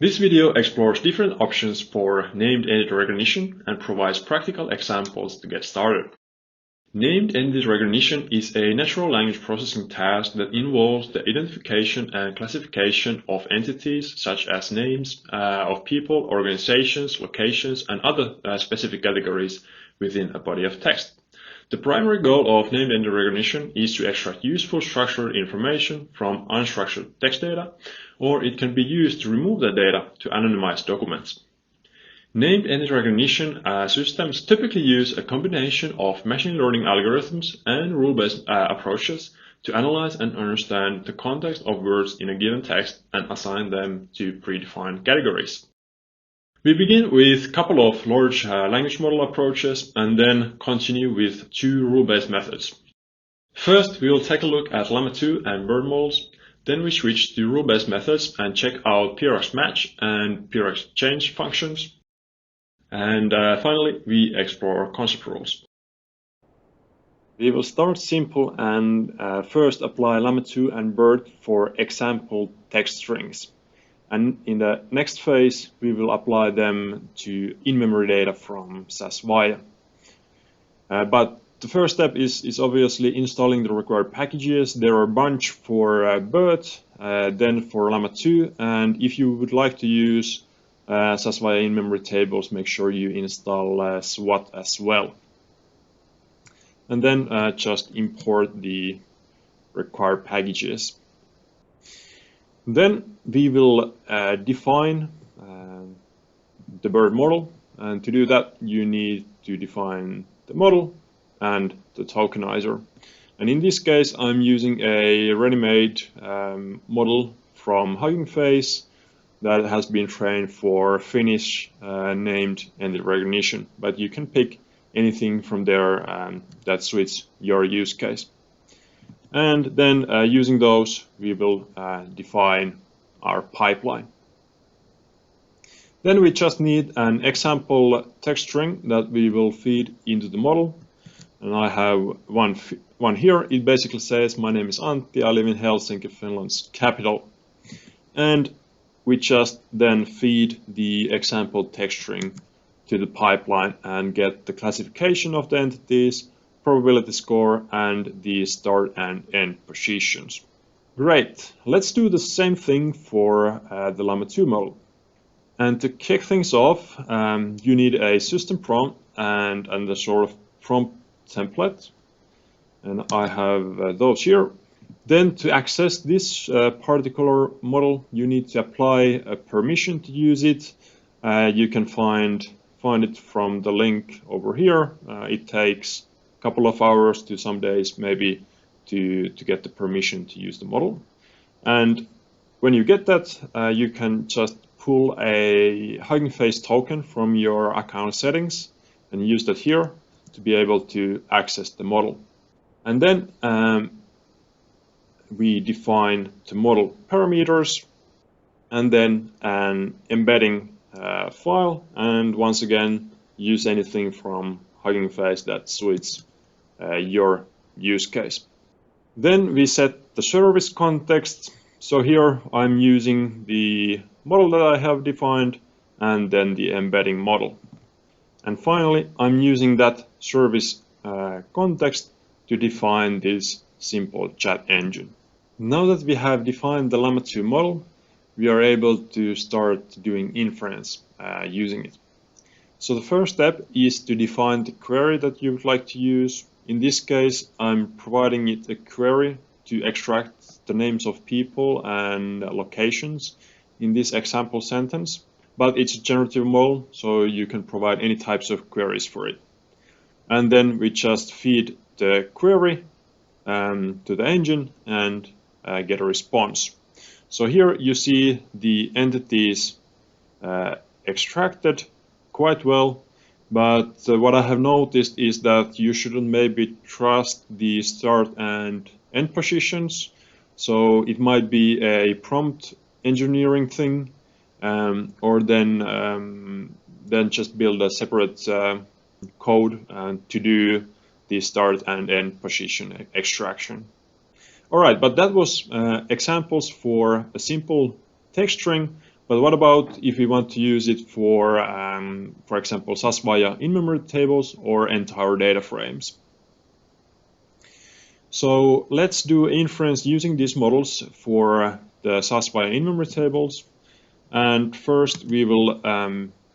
This video explores different options for named entity recognition and provides practical examples to get started. Named entity recognition is a natural language processing task that involves the identification and classification of entities such as names of people, organizations, locations, and other specific categories within a body of text. The primary goal of named entity recognition is to extract useful structured information from unstructured text data, or it can be used to remove that data to anonymize documents. Named entity recognition systems typically use a combination of machine learning algorithms and rule-based approaches to analyze and understand the context of words in a given text and assign them to predefined categories. We begin with a couple of large language model approaches and then continue with two rule-based methods. First, we will take a look at Llama 2 and BERT models. Then we switch to rule-based methods and check out PRXMATCH and PRXCHANGE functions. And finally, we explore concept rules. We will start simple and first apply Llama 2 and BERT for example text strings. And in the next phase, we will apply them to in-memory data from SAS Viya. But the first step is obviously installing the required packages. There are a bunch for BERT, then for Llama 2, and if you would like to use SAS Viya in-memory tables, make sure you install SWAT as well. And then just import the required packages. Then we will define the BERT model, and to do that you need to define the model and the tokenizer. And in this case I'm using a ready-made model from Hugging Face that has been trained for Finnish named entity recognition, but you can pick anything from there that suits your use case. And then using those, we will define our pipeline. Then we just need an example text string that we will feed into the model. And I have one here. It basically says, my name is Antti, I live in Helsinki, Finland's capital. And we just then feed the example text string to the pipeline and get the classification of the entities, probability score, and the start and end positions. Great, let's do the same thing for the Llama 2 model. And to kick things off, you need a system prompt and a sort of prompt template. And I have those here. Then to access this particular model, you need to apply a permission to use it. You can find it from the link over here. It takes couple of hours to some days maybe to get the permission to use the model. And when you get that, you can just pull a Hugging Face token from your account settings and use that here to be able to access the model. And then we define the model parameters and then an embedding file, and once again use anything from Hugging Face that suits your use case. Then we set the service context. So here I'm using the model that I have defined and then the embedding model. And finally, I'm using that service context to define this simple chat engine. Now that we have defined the Llama 2 model, we are able to start doing inference using it. So the first step is to define the query that you would like to use. In this case, I'm providing it a query to extract the names of people and locations in this example sentence, but it's a generative model, so you can provide any types of queries for it. And then we just feed the query to the engine and get a response. So here you see the entities extracted quite well. But what I have noticed is that you shouldn't maybe trust the start and end positions. So it might be a prompt engineering thing, or then just build a separate code to do the start and end position extraction. All right, but that was examples for a simple text string. But what about if we want to use it for example, SAS Viya in-memory tables or entire data frames? So let's do inference using these models for the SAS Viya in-memory tables. And first we will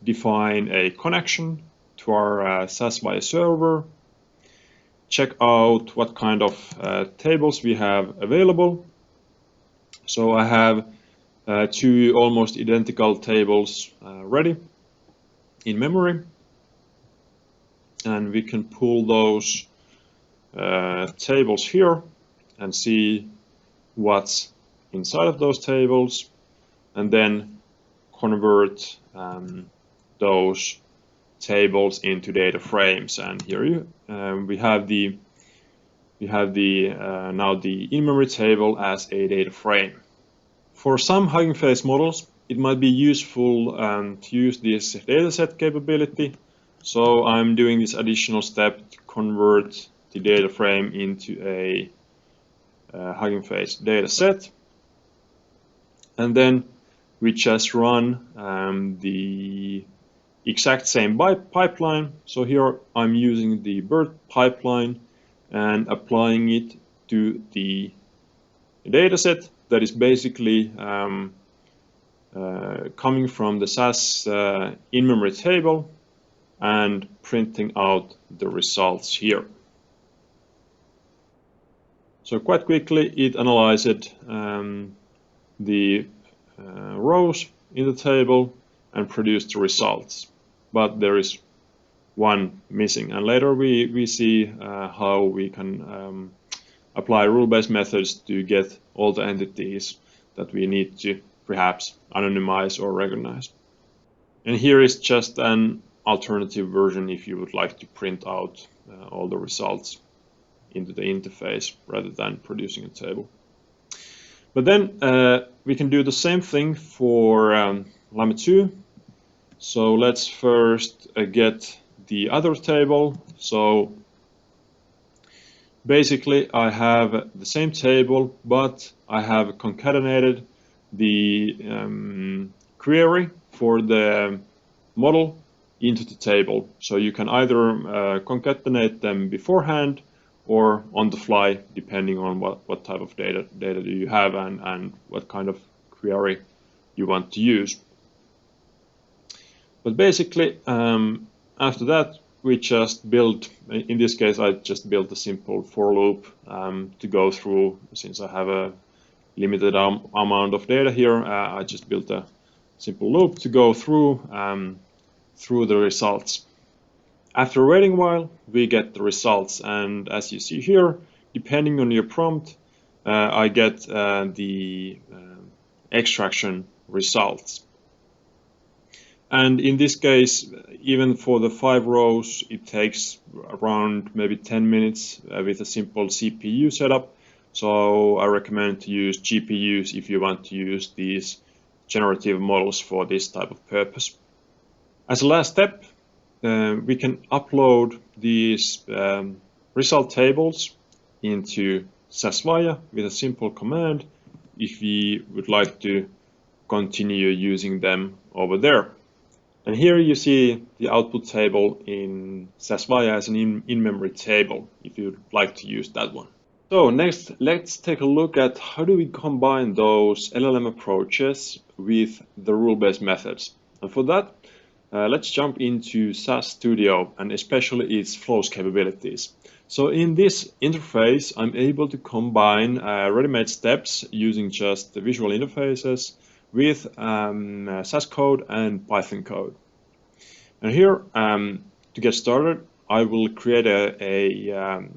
define a connection to our SAS Viya server, check out what kind of tables we have available. So I have two almost identical tables ready in memory, and we can pull those tables here and see what's inside of those tables, and then convert those tables into data frames. And here we have the now the in-memory table as a data frame. For some Hugging Face models, it might be useful to use this dataset capability. So I'm doing this additional step to convert the data frame into a Hugging Face dataset. And then we just run the exact same pipeline. So here I'm using the BERT pipeline and applying it to the dataset that is basically coming from the SAS in-memory table and printing out the results here. So quite quickly it analyzed the rows in the table and produced the results, but there is one missing, and later we see how we can apply rule-based methods to get all the entities that we need to perhaps anonymize or recognize. And here is just an alternative version if you would like to print out all the results into the interface rather than producing a table. But then we can do the same thing for Llama 2. So let's first get the other table. So basically I have the same table, but I have concatenated the query for the model into the table. So you can either concatenate them beforehand or on the fly, depending on what type of data do you have and what kind of query you want to use. But basically, after that, we just build, in this case, I just built a simple for loop to go through, since I have a limited amount of data here, I just built a simple loop to go through the results. After waiting a while, we get the results, and as you see here, depending on your prompt, I get the extraction results. And in this case, even for the 5 rows, it takes around maybe 10 minutes with a simple CPU setup. So I recommend to use GPUs if you want to use these generative models for this type of purpose. As a last step, we can upload these result tables into SAS Viya with a simple command if we would like to continue using them over there. And here you see the output table in SAS Viya as an in-memory table if you'd like to use that one. So next, let's take a look at how do we combine those LLM approaches with the rule-based methods. And for that, let's jump into SAS Studio and especially its flows capabilities. So in this interface, I'm able to combine ready-made steps using just the visual interfaces with SAS code and Python code. And here, to get started, I will create a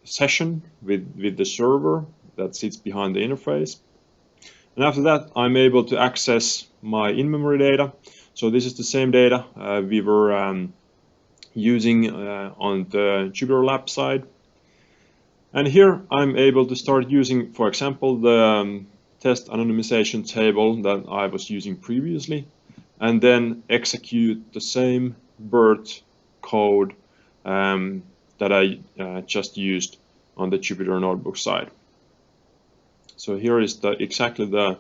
session with the server that sits behind the interface. And after that, I'm able to access my in-memory data. So this is the same data we were using on the Jupyter Lab side. And here I'm able to start using, for example, the test anonymization table that I was using previously, and then execute the same BERT code that I just used on the Jupyter Notebook side. So here is exactly the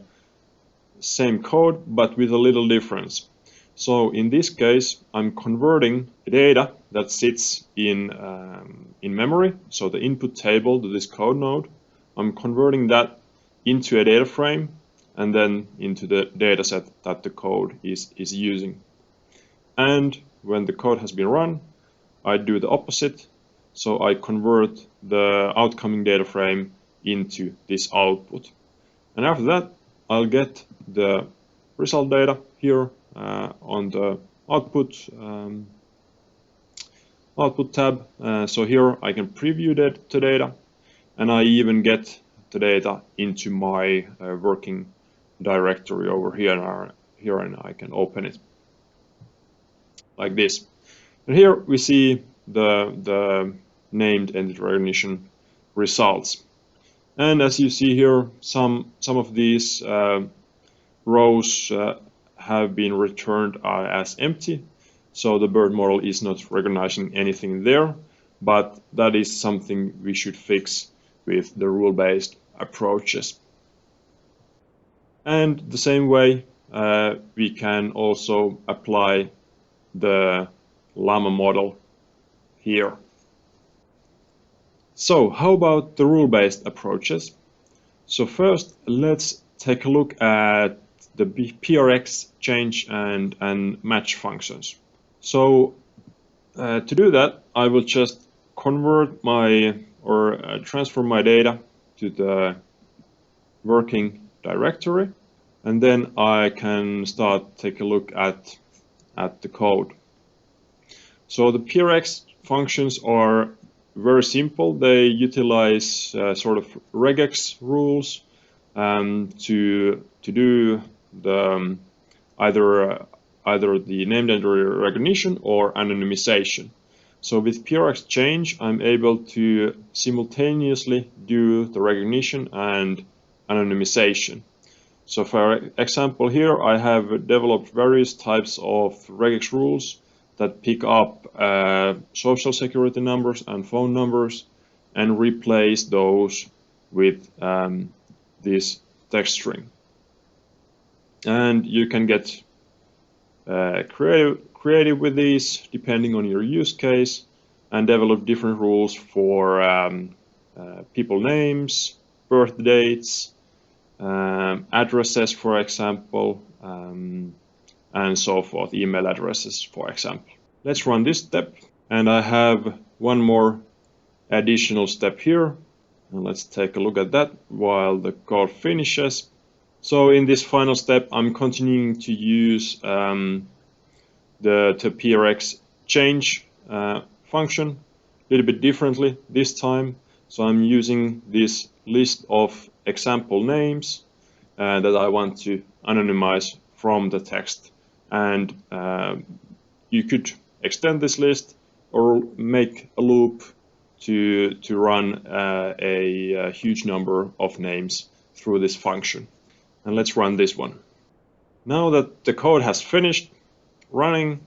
same code, but with a little difference. So in this case, I'm converting data that sits in memory, so the input table to this code node. I'm converting that into a data frame and then into the data set that the code is using. And when the code has been run, I do the opposite. So I convert the outcoming data frame into this output. And after that, I'll get the result data here on the output tab. So here I can preview the data, and I even get the data into my working directory over here, and I can open it like this. And here we see the named entity recognition results. And as you see here, some of these rows have been returned as empty. So the BERT model is not recognizing anything there, but that is something we should fix with the rule-based approaches. And the same way, we can also apply the Llama model here. So how about the rule-based approaches? So first, let's take a look at the PRXChange and match functions. So to do that, I will just convert transfer my data to the working directory, and then I can start take a look at the code. So the PRX functions are very simple. They utilize sort of regex rules to do the either the named entity recognition or anonymization. So with PRXChange, I'm able to simultaneously do the recognition and anonymization. So for example, here I have developed various types of regex rules that pick up social security numbers and phone numbers and replace those with this text string. And you can get creative with these depending on your use case and develop different rules for people names, birth dates, addresses, for example, and so forth, email addresses, for example. Let's run this step, and I have one more additional step here, and let's take a look at that while the code finishes. So in this final step, I'm continuing to use the PRXChange function a little bit differently this time. So I'm using this list of example names that I want to anonymize from the text. And you could extend this list or make a loop to run a huge number of names through this function. And let's run this one. Now that the code has finished running,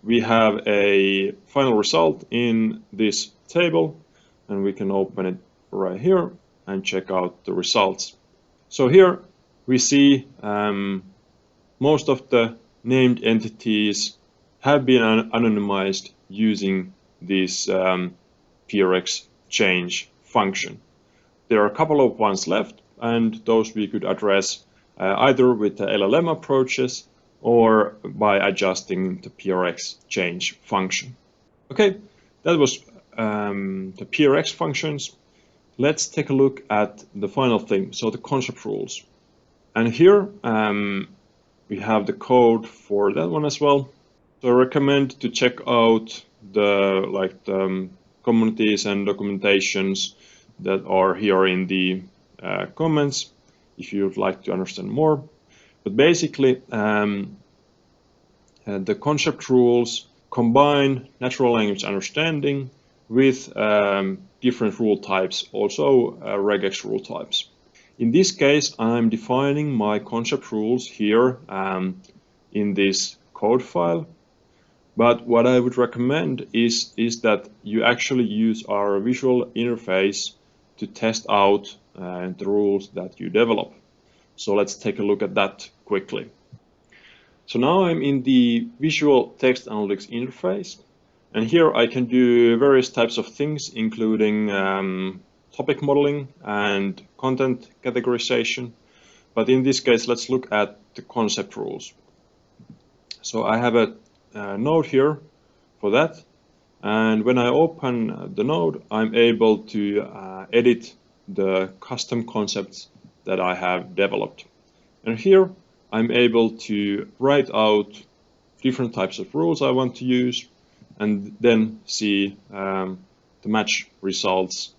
we have a final result in this table, and we can open it right here and check out the results. So here we see most of the named entities have been anonymized using this PRXChange function. There are a couple of ones left, and those we could address either with the LLM approaches or by adjusting the PRXChange function. Okay, that was the PRX functions. Let's take a look at the final thing, so the concept rules. And here we have the code for that one as well. So I recommend to check out the communities and documentations that are here in the comments if you would like to understand more. But basically, the concept rules combine natural language understanding with different rule types, also regex rule types. In this case, I'm defining my concept rules here in this code file. But what I would recommend is that you actually use our visual interface to test out the rules that you develop. So let's take a look at that quickly. So now I'm in the Visual Text Analytics interface, and here I can do various types of things, including topic modeling and content categorization. But in this case, let's look at the concept rules. So I have a node here for that. And when I open the node, I'm able to edit the custom concepts that I have developed. And here I'm able to write out different types of rules I want to use and then see the match results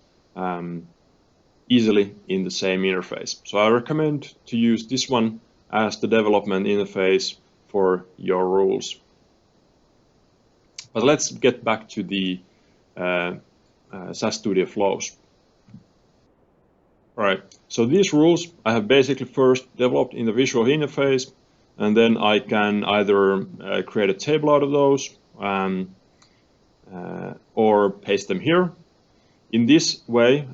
easily in the same interface. So I recommend to use this one as the development interface for your rules. But let's get back to the SAS Studio flows. All right, so these rules I have basically first developed in the visual interface, and then I can either create a table out of those or paste them here. In this way,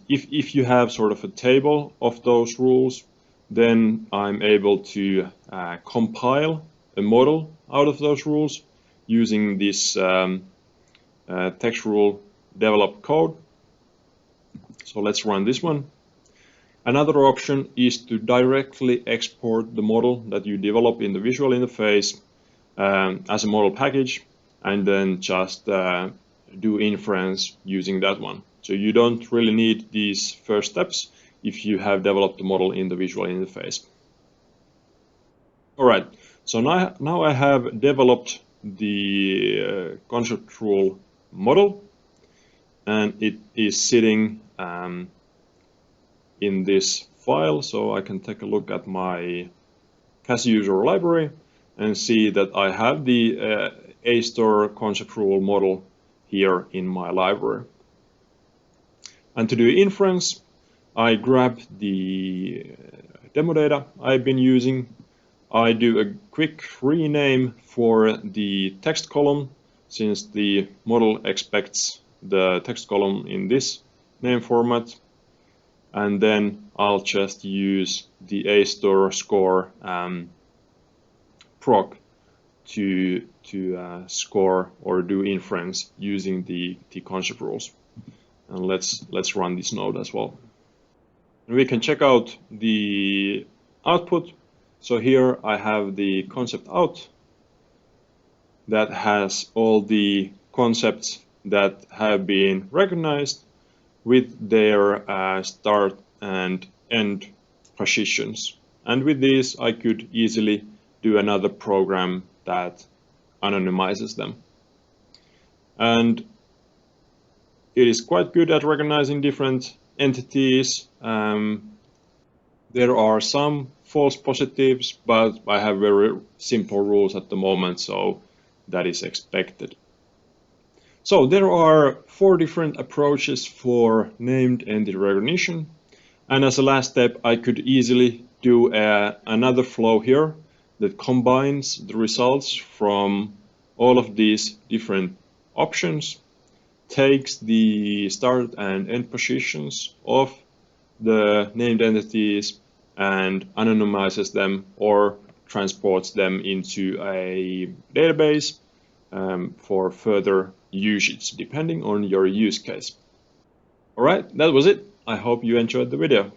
if you have sort of a table of those rules, then I'm able to compile a model out of those rules using this text rule develop code. So let's run this one. Another option is to directly export the model that you develop in the visual interface as a model package, and then just do inference using that one. So you don't really need these first steps if you have developed the model in the visual interface. All right, so now I have developed the concept rule model, and it is sitting in this file. So I can take a look at my CAS user library and see that I have the A-store concept rule model here in my library. And to do inference, I grab the demo data I've been using. I do a quick rename for the text column, since the model expects the text column in this name format. And then I'll just use the A-store score proc to score or do inference using the concept rules. And let's run this node as well. And we can check out the output. So here I have the concept out that has all the concepts that have been recognized with their start and end positions. And with this, I could easily do another program that anonymizes them. And it is quite good at recognizing different entities. There are some false positives, but I have very simple rules at the moment, so that is expected. So there are 4 different approaches for named entity recognition. And as a last step, I could easily do another flow here that combines the results from all of these different options, takes the start and end positions of the named entities and anonymizes them or transports them into a database for further usage, depending on your use case. All right, that was it. I hope you enjoyed the video.